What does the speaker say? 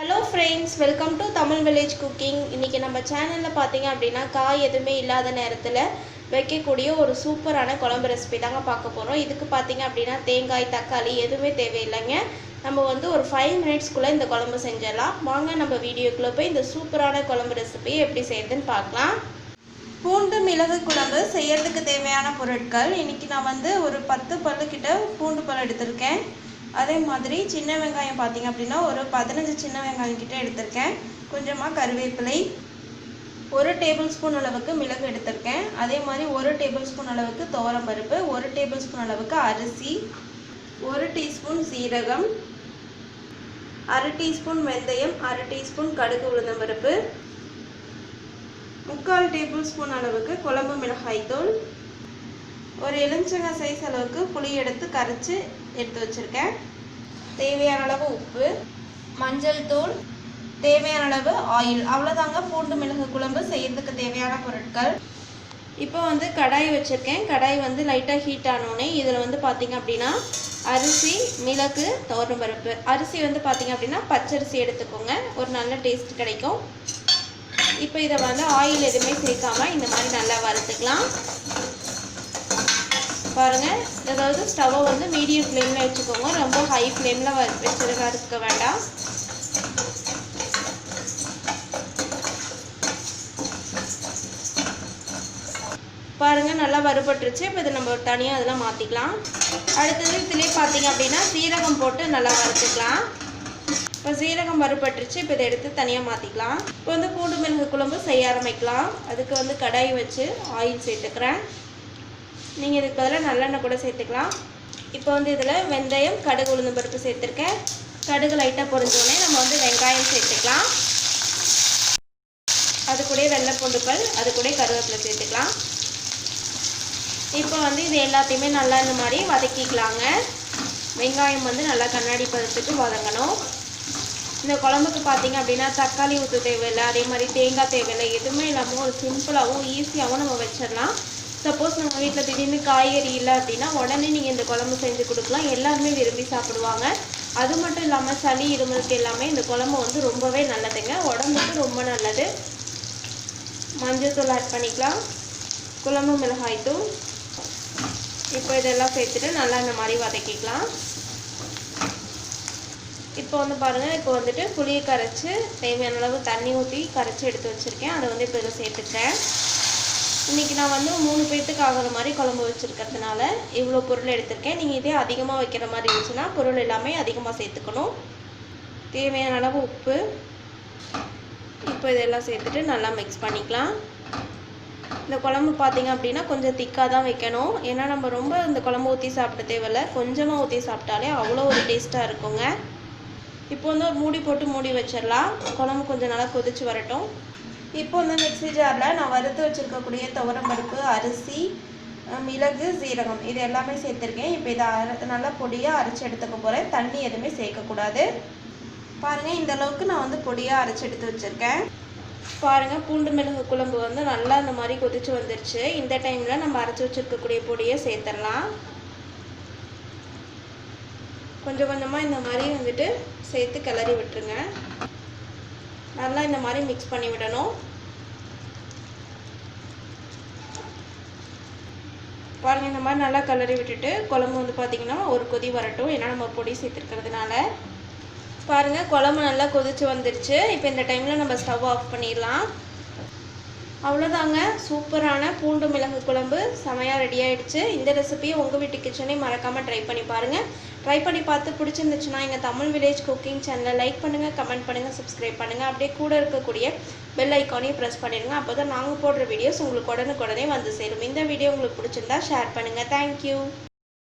Hello friends, welcome to Tamil Village Cooking. இன்னைக்கு நம்ம சேனல்ல பாத்தீங்க அப்படினா காய் எதுமே இல்லாத நேரத்துல வைக்கக்கூடிய ஒரு சூப்பரான குழம்பு ரெசிபி தாங்க பார்க்க போறோம். இதுக்கு பாத்தீங்க அப்படினா தேங்காய், தக்காளி எதுமே தேவையில்லைங்க. நம்ம வந்து ஒரு 5 minutes குள்ள இந்த குழம்பு செஞ்சிடலாம். வாங்க நம்ம வீடியோக்குள்ள போய் இந்த சூப்பரான குழம்பு ரெசிபி எப்படி செய்யறதுன்னு பார்க்கலாம். பூண்டு மிளகு குழம்பு செய்யறதுக்கு தேவையான பொருட்கள் இன்னைக்கு நான் வந்து ஒரு 10 பல்லு கிட்ட பூண்டு பல் எடுத்துர்க்கேன். அதே மாதிரி சின்ன வெங்காயம் பாத்தீங்க அப்படினா ஒரு 15 சின்ன வெங்காயம் கிட்ட எடுத்துர்க்கேன். கொஞ்சமா கறிவேப்பிலை, 1 டேபிள்ஸ்பூன் அளவுக்கு மிளகு எடுத்துர்க்கேன். அதே மாதிரி 1 டேபிள்ஸ்பூன் அளவுக்கு துவரம் பருப்பு, 1 டேபிள்ஸ்பூன் அளவுக்கு அரிசி, 1 டீஸ்பூன் சீரகம், 1/2 டீஸ்பூன் வெந்தயம், 1/2 டீஸ்பூன் கடுகு உளுந்தம் பருப்பு, 3/4 டேபிள்ஸ்பூன் அளவுக்கு குழம்பு மிளகாய் தூள், ஒரு எலுமிச்சங்காய் சைஸ் அளவுக்கு புளி எடுத்து கரைச்சு எடுத்து வச்சிருக்கேன். தேவையான அளவு உப்பு, மஞ்சள் தூள், தேவையான அளவு ஆயில். அவ்வளோதாங்க பூண்டு மிளகு குழம்பு செய்யறதுக்கு தேவையான பொருட்கள். இப்போ வந்து கடாய் வச்சிருக்கேன். கடாய் வந்து லைட்டாக ஹீட் ஆனோடனே இதில் வந்து பார்த்தீங்க அப்படின்னா அரிசி, மிளகு, துவரம் பருப்பு. அரிசி வந்து பார்த்தீங்க அப்படின்னா பச்சரிசி எடுத்துக்கோங்க, ஒரு நல்ல டேஸ்ட் கிடைக்கும். இப்போ இதை வந்து ஆயில் எதுவுமே சேர்க்காம இந்த மாதிரி நல்லா வறுத்துக்கலாம். பாருங்க, அதாவது ஸ்டவ்வை வந்து மீடியம் ஃப்ளேமில் வச்சுக்கோங்க, ரொம்ப ஹை ஃப்ளேமில் வச்சுருக்க வேண்டாம். பாருங்க, நல்லா வறுபட்டுருச்சு. இப்போ இதை நம்ம தனியாக அதெல்லாம் மாற்றிக்கலாம். அடுத்தது இதிலே பார்த்தீங்க அப்படின்னா சீரகம் போட்டு நல்லா வறுத்துக்கலாம். இப்போ சீரகம் வறுபட்டுருச்சு. இப்போ இதை எடுத்து தனியாக மாற்றிக்கலாம். இப்போ வந்து பூண்டு மிளகு குழம்பு செய்ய ஆரம்பிக்கலாம். அதுக்கு வந்து கடாய் வச்சு ஆயில் சேர்த்துக்கிறேன். நீங்கள் இதுக்கு பதிலாக நல்லெண்ணெய் கூட சேர்த்துக்கலாம். இப்போ வந்து இதில் வெந்தயம், கடுகு உளுந்தம் பருப்பு சேர்த்துருக்கேன். கடுகு லைட்டாக பொரிஞ்சோடனே நம்ம வந்து வெங்காயம் சேர்த்துக்கலாம். அது கூட வெள்ளை பூண்டு பல், அது கூட கருவேப்பிலை சேர்த்துக்கலாம். இப்போ வந்து இது எல்லாத்தையுமே நல்லா இந்த மாதிரி வதக்கிக்கலாங்க. வெங்காயம் வந்து நல்லா கண்ணாடி பதத்துக்கு வதங்கணும். இந்த குழம்புக்கு பார்த்தீங்க அப்படின்னா தக்காளி ஊற்ற தேவையில்லை, அதே மாதிரி தேங்காய் தேவையில்லை, எதுவுமே இல்லாமல் ஒரு சிம்பிளாகவும் ஈஸியாகவும் நம்ம வச்சிடலாம். சப்போஸ் நம்ம வீட்டில் திடீர்னு காய்கறி இல்லை அப்படின்னா உடனே நீங்கள் இந்த குழம்பு செஞ்சு கொடுக்கலாம். எல்லாருமே விரும்பி சாப்பிடுவாங்க. அது மட்டும் இல்லாமல் சளி இருமலுக்கு எல்லாமே இந்த குழம்பு வந்து ரொம்பவே நல்லதுங்க, உடம்புக்கு ரொம்ப நல்லது. மஞ்சள் தூள் ஆட் பண்ணிக்கலாம், குழம்பு மிளகாய் தூள். இப்போ இதெல்லாம் சேர்த்துட்டு நல்லா இந்த மாதிரி வதக்கிக்கலாம். இப்போ வந்து பாருங்கள், இப்போ வந்துட்டு புளியை கரைச்சி தேவையான அளவு தண்ணி ஊற்றி கரைச்சி எடுத்து வச்சுருக்கேன். அதை வந்து இப்போ இதில் சேர்த்துக்கிறேன். இன்றைக்கி நான் வந்து 3 பேர்த்துக்கு ஆகிற மாதிரி குழம்பு வச்சுருக்கிறதுனால இவ்வளோ பொருள் எடுத்திருக்கேன். நீங்கள் இதே அதிகமாக வைக்கிற மாதிரி இருந்துச்சுன்னா பொருள் எல்லாமே அதிகமாக சேர்த்துக்கணும். தேவையான அளவு உப்பு. இப்போ இதெல்லாம் சேர்த்துட்டு நல்லா மிக்ஸ் பண்ணிக்கலாம். இந்த குழம்பு பார்த்தீங்க அப்படின்னா கொஞ்சம் திக்காக தான் வைக்கணும். ஏன்னா நம்ம ரொம்ப இந்த குழம்பு ஊற்றி சாப்பிட தேவையில்லை, கொஞ்சமாக ஊற்றி சாப்பிட்டாலே அவ்வளோ ஒரு டேஸ்ட்டாக இருக்குங்க. இப்போ வந்து ஒரு மூடி போட்டு மூடி வச்சிடலாம். குழம்பு கொஞ்சம் நல்லா கொதிச்சு வரட்டும். இப்போ வந்து மிக்ஸி ஜாரில் நான் வறுத்து வச்சுருக்கக்கூடிய துவரம் பருப்பு, அரிசி, மிளகு, சீரகம் இது எல்லாமே சேர்த்துருக்கேன். இப்போ இதை நல்லா பொடியாக அரைச்சி எடுத்துக்க போகிறேன். தண்ணி எதுவுமே சேர்க்கக்கூடாது. பாருங்கள், இந்த அளவுக்கு நான் வந்து பொடியாக அரைச்சி எடுத்து வச்சுருக்கேன். பாருங்கள், பூண்டு மிளகு குழம்பு வந்து நல்லா இந்த மாதிரி கொதிச்சு வந்துருச்சு. இந்த டைமில் நம்ம அரைச்சி வச்சுருக்கக்கூடிய பொடியை சேர்த்துடலாம். கொஞ்சம் கொஞ்சமாக இந்த மாதிரி வந்துட்டு சேர்த்து கிளறி விட்டுருங்க. நல்லா இந்த மாதிரி மிக்ஸ் பண்ணி விடணும். பாருங்கள், இந்த மாதிரி நல்லா கிளறி விட்டுட்டு குழம்பு வந்து பார்த்திங்கன்னா ஒரு கொதி வரட்டும். ஏன்னா நம்ம பொடி சேர்த்துருக்கிறதுனால. பாருங்கள், குழம்பு நல்லா கொதிச்சு வந்துருச்சு. இப்போ இந்த டைமில் நம்ம ஸ்டவ் ஆஃப் பண்ணிடலாம். அவ்வளோதாங்க, சூப்பரான பூண்டு மிளகு குழம்பு செமையாக ரெடி ஆகிடுச்சு. இந்த ரெசிபியை உங்கள் வீட்டு கிச்சனையும் மறக்காமல் ட்ரை பண்ணி பாருங்கள். ட்ரை பண்ணி பார்த்து பிடிச்சிருந்துச்சுன்னா எங்கள் தமிழ் வில்லேஜ் குக்கிங் சேனலை லைக் பண்ணுங்கள், கமெண்ட் பண்ணுங்கள், சப்ஸ்கிரைப் பண்ணுங்கள். அப்படியே கூட இருக்கக்கூடிய பெல் ஐக்கானையும் ப்ரெஸ் பண்ணிடுங்க. அப்போ தான் நாங்கள் போடுற வீடியோஸ் உங்களுக்கு உடனுக்குடனே வந்து சேரும். இந்த வீடியோ உங்களுக்கு பிடிச்சிருந்தா ஷேர் பண்ணுங்கள். தேங்க்யூ.